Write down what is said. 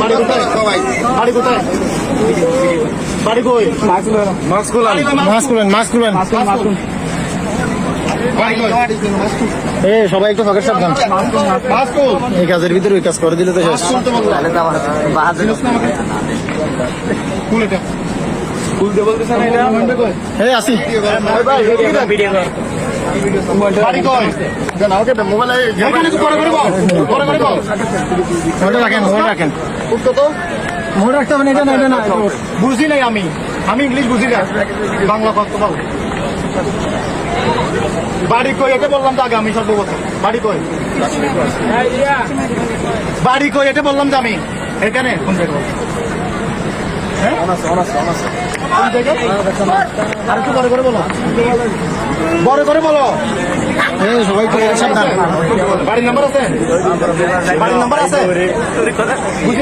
বাড়ি কোথায় সবাই বাড়ি কোথায় বাড়ি কই মাস্ক খুলেন এ সবাই একটু পকেট সাবধান এই কাজের ভিতরে ওই কাজ করে দিলে তো শেষ খুলতে বলতেছে না এটা হ্যাঁ আসি বুঝি নাই আমি ইংলিশ বুঝি না বাংলা কত বল বাড়ি কই এটা বললাম তো আগে আমি সর্বপ্রথম বাড়ি কই এটা বললাম তো আমি এখানে কোন জায়গা আর একটু বড় করে বলো সবাই সাবধান বাড়ির নাম্বার আছে বুঝি না